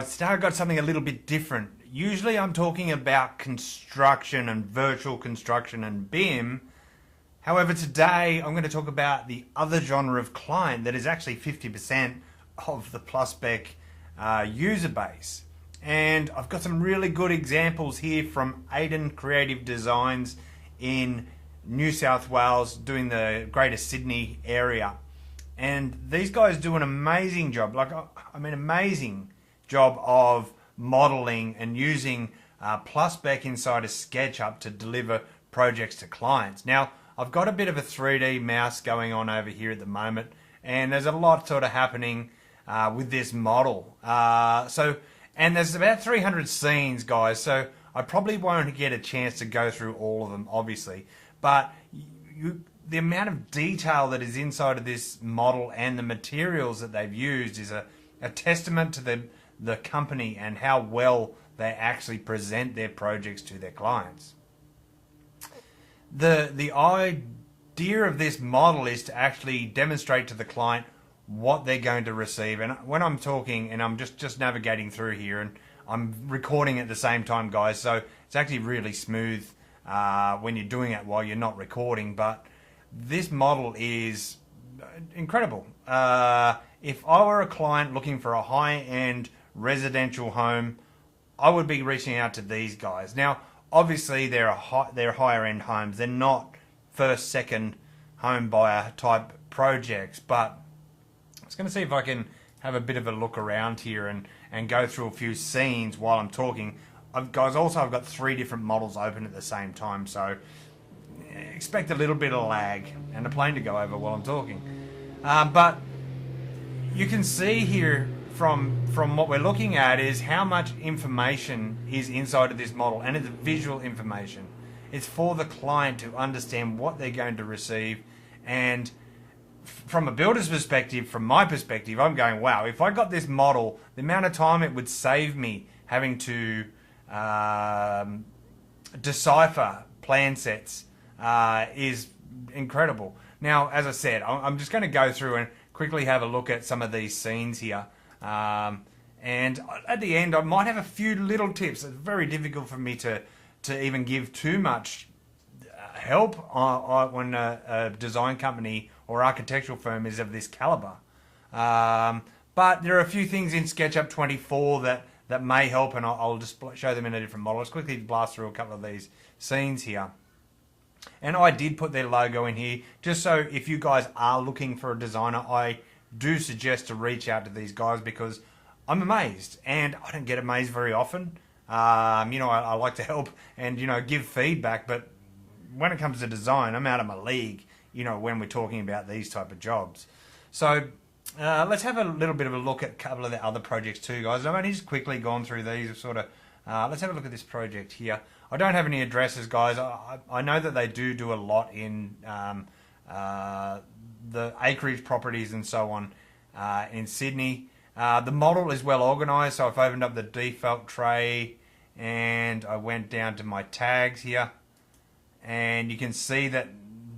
Today I got something a little bit different. Usually I'm talking about construction and virtual construction and BIM. However, today I'm going to talk about the other genre of client that is actually 50% of the Plusspec user base. And I've got some really good examples here from Aiden Creative Designs in New South Wales, doing the Greater Sydney area. And these guys do an amazing job, amazing job of modeling and using Plusspec inside of SketchUp to deliver projects to clients. Now, I've got a bit of a 3D mouse going on over here at the moment, and there's a lot sort of happening with this model. And there's about 300 scenes, guys, so I probably won't get a chance to go through all of them, obviously. But the amount of detail that is inside of this model and the materials that they've used is a testament to the company and how well they actually present their projects to their clients. The idea of this model is to actually demonstrate to the client what they're going to receive. And when I'm talking, and I'm just navigating through here, and I'm recording at the same time, guys, so it's actually really smooth when you're doing it while you're not recording. But this model is incredible. If I were a client looking for a high-end residential home, I would be reaching out to these guys. Now, obviously, they're higher-end homes. They're not first, second home buyer type projects. But I was going to see if I can have a bit of a look around here and go through a few scenes while I'm talking. Guys, also I've got 3 different models open at the same time, so expect a little bit of lag and a plane to go over while I'm talking. But you can see here from what we're looking at is how much information is inside of this model, and it's visual information. It's for the client to understand what they're going to receive. And from a builder's perspective, from my perspective, I'm going, wow, if I got this model, the amount of time it would save me having to decipher plan sets is incredible. Now, as I said, I'm just going to go through and quickly have a look at some of these scenes here. And at the end, I might have a few little tips. It's very difficult for me to even give too much help when a design company or architectural firm is of this caliber. But there are a few things in SketchUp 24 that may help, and I'll just show them in a different model. Let's quickly blast through a couple of these scenes here. And I did put their logo in here, just so if you guys are looking for a designer, I do suggest to reach out to these guys, because I'm amazed, and I don't get amazed very often. I like to help and, give feedback, but when it comes to design, I'm out of my league, when we're talking about these type of jobs. So let's have a little bit of a look at a couple of the other projects too, guys. I've only just quickly gone through these sort of. Let's have a look at this project here. I don't have any addresses, guys. I know that they do a lot in the acreage properties and so on in Sydney. The model is well organized, so I've opened up the default tray and I went down to my tags here, and you can see that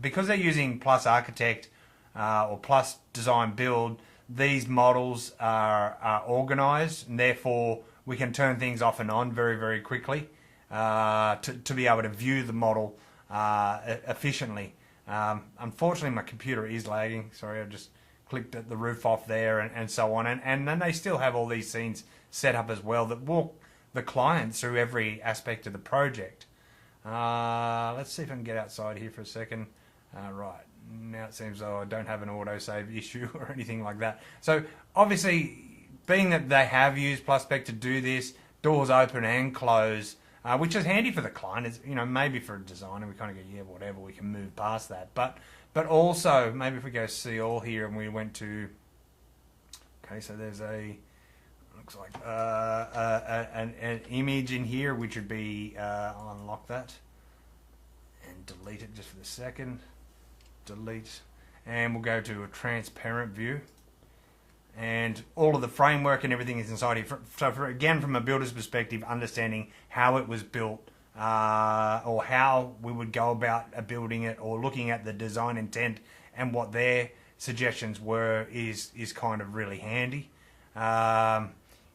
because they're using Plus Architect or Plus Design Build, these models are organized, and therefore we can turn things off and on very, very quickly to be able to view the model efficiently. Unfortunately, my computer is lagging. Sorry, I just clicked at the roof off there and so on. And then they still have all these scenes set up as well that walk the client through every aspect of the project. Let's see if I can get outside here for a second. Right, now it seems though I don't have an autosave issue or anything like that. So obviously, being that they have used Plusspec to do this, doors open and close, which is handy for the client. It's, maybe for a designer, we kind of go, yeah, whatever, we can move past that. But also, maybe if we go see all here and we went to, okay, so there's looks like an image in here, which would be, I'll unlock that and delete it just for the second. Delete. And we'll go to a transparent view. And all of the framework and everything is inside here. So again, from a builder's perspective, understanding how it was built, or how we would go about building it, or looking at the design intent and what their suggestions were is kind of really handy.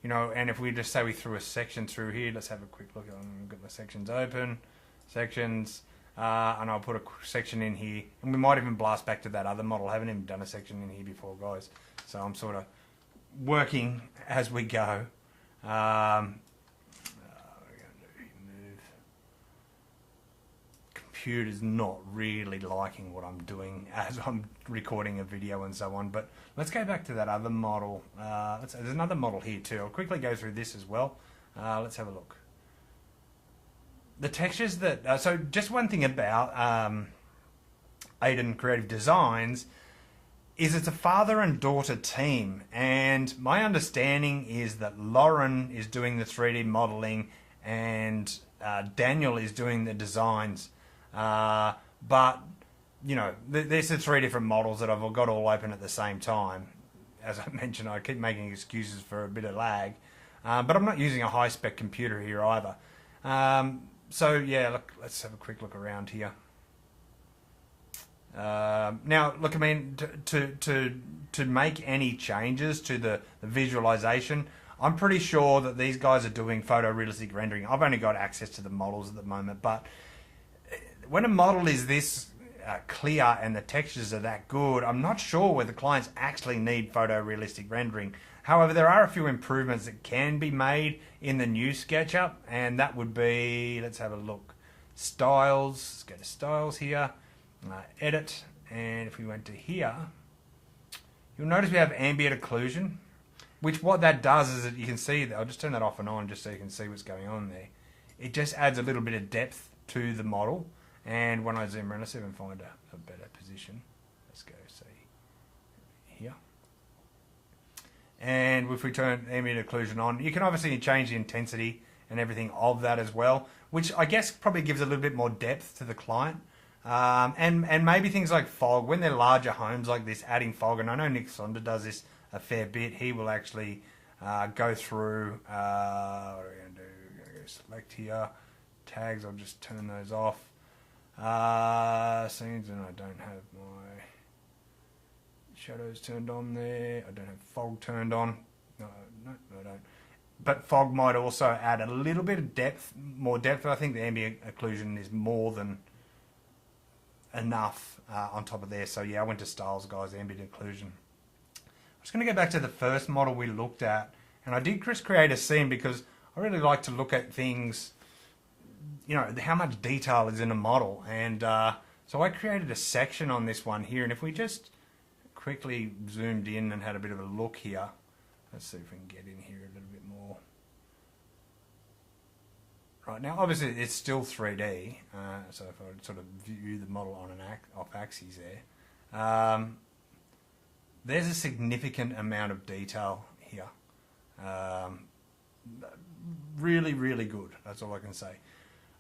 you know, and if we just say we threw a section through here, let's have a quick look. I've got the sections open, sections, and I'll put a section in here, and we might even blast back to that other model. I haven't even done a section in here before, guys, so I'm sort of working as we go. Computer's not really liking what I'm doing as I'm recording a video and so on, but let's go back to that other model. There's another model here too. I'll quickly go through this as well. Let's have a look. The textures that so just one thing about Aiden Creative Designs is it's a father and daughter team, and my understanding is that Lauren is doing the 3D modeling and Daniel is doing the designs. But, you know, there's the three different models that I've got all open at the same time. As I mentioned, I keep making excuses for a bit of lag. But I'm not using a high-spec computer here either. So, yeah, look, let's have a quick look around here. Now, look, I mean, to make any changes to the visualization, I'm pretty sure that these guys are doing photorealistic rendering. I've only got access to the models at the moment, but when a model is this clear and the textures are that good, I'm not sure whether clients actually need photorealistic rendering. However, there are a few improvements that can be made in the new SketchUp, and that would be, let's have a look, styles. Let's go to styles here, edit, and if we went to here, you'll notice we have ambient occlusion, which what that does is that you can see, I'll just turn that off and on just so you can see what's going on there. It just adds a little bit of depth to the model. And when I zoom around, let's see if I can find a better position. Let's go, say, here. And if we turn ambient occlusion on, you can obviously change the intensity and everything of that as well, which I guess probably gives a little bit more depth to the client. And maybe things like fog, when they're larger homes like this, adding fog, and I know Nick Sonder does this a fair bit, he will actually go through, what are we going to do? We're going to go select here, tags, I'll just turn those off. Scenes, and I don't have my shadows turned on there. I don't have fog turned on. No, I don't. But fog might also add a little bit of depth, more depth. I think the ambient occlusion is more than enough on top of there. So yeah, I went to styles, guys, ambient occlusion. I'm just going to go back to the first model we looked at, and I did just create a scene because I really like to look at things, you know, how much detail is in a model. And so I created a section on this one here, and if we just quickly zoomed in and had a bit of a look here, let's see if we can get in here a little bit more. Right, now obviously it's still 3D, so if I would sort of view the model on an off axis there, there's a significant amount of detail here. Really, really good, that's all I can say.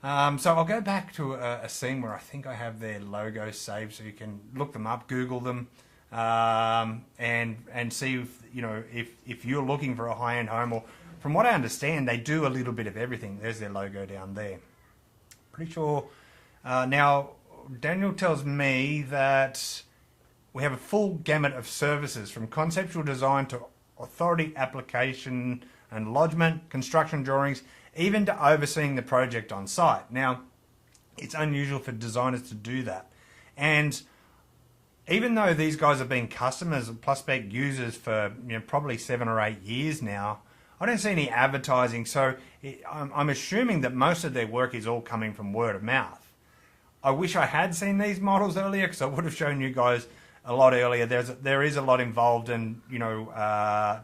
So I'll go back to a scene where I think I have their logo saved, so you can look them up, Google them, and see if, you know, if you're looking for a high-end home, or from what I understand, they do a little bit of everything. There's their logo down there. Pretty sure. Now, Daniel tells me that we have a full gamut of services, from conceptual design to authority application and lodgement, construction drawings, even to overseeing the project on site. Now, it's unusual for designers to do that. And even though these guys have been customers of PlusSpec users for, you know, probably 7 or 8 years now, I don't see any advertising, so I'm assuming that most of their work is all coming from word of mouth. I wish I had seen these models earlier, because I would have shown you guys a lot earlier. There is a lot involved in, you know,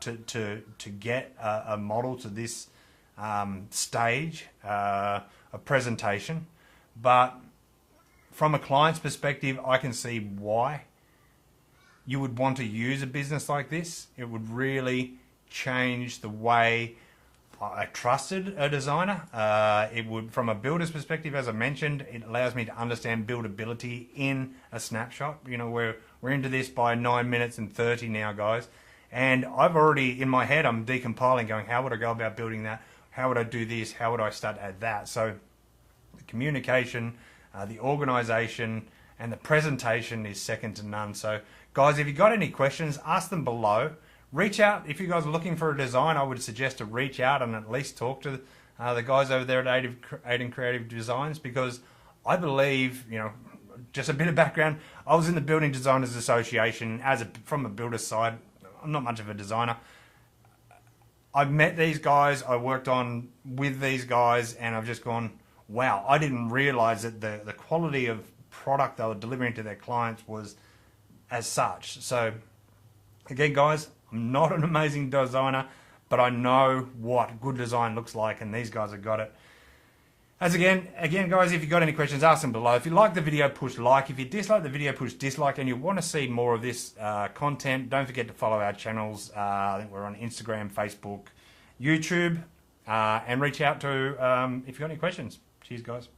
to get a model to this stage, a presentation. But from a client's perspective, I can see why you would want to use a business like this. It would really change the way I trusted a designer. It would, from a builder's perspective, as I mentioned, it allows me to understand buildability in a snapshot. You know, we're into this by 9 minutes and 30 now, guys. And I've already, in my head, I'm decompiling, going, how would I go about building that? How would I do this? How would I start to add that? So the communication, the organization, and the presentation is second to none. So guys, if you've got any questions, ask them below. reach out if you guys are looking for a design. I would suggest to reach out and at least talk to the guys over there at Aiden Creative Designs, because I believe, just a bit of background. I was in the Building Designers Association from a builder's side. I'm not much of a designer. I've met these guys. I worked with these guys, and I've just gone, wow! I didn't realize that the quality of product they were delivering to their clients was as such. So, again, guys, I'm not an amazing designer, but I know what good design looks like, and these guys have got it. As again, guys, if you've got any questions, ask them below. If you like the video, push like. If you dislike the video, push dislike. And you want to see more of this content, don't forget to follow our channels. I think we're on Instagram, Facebook, YouTube, and reach out to if you've got any questions. Cheers, guys.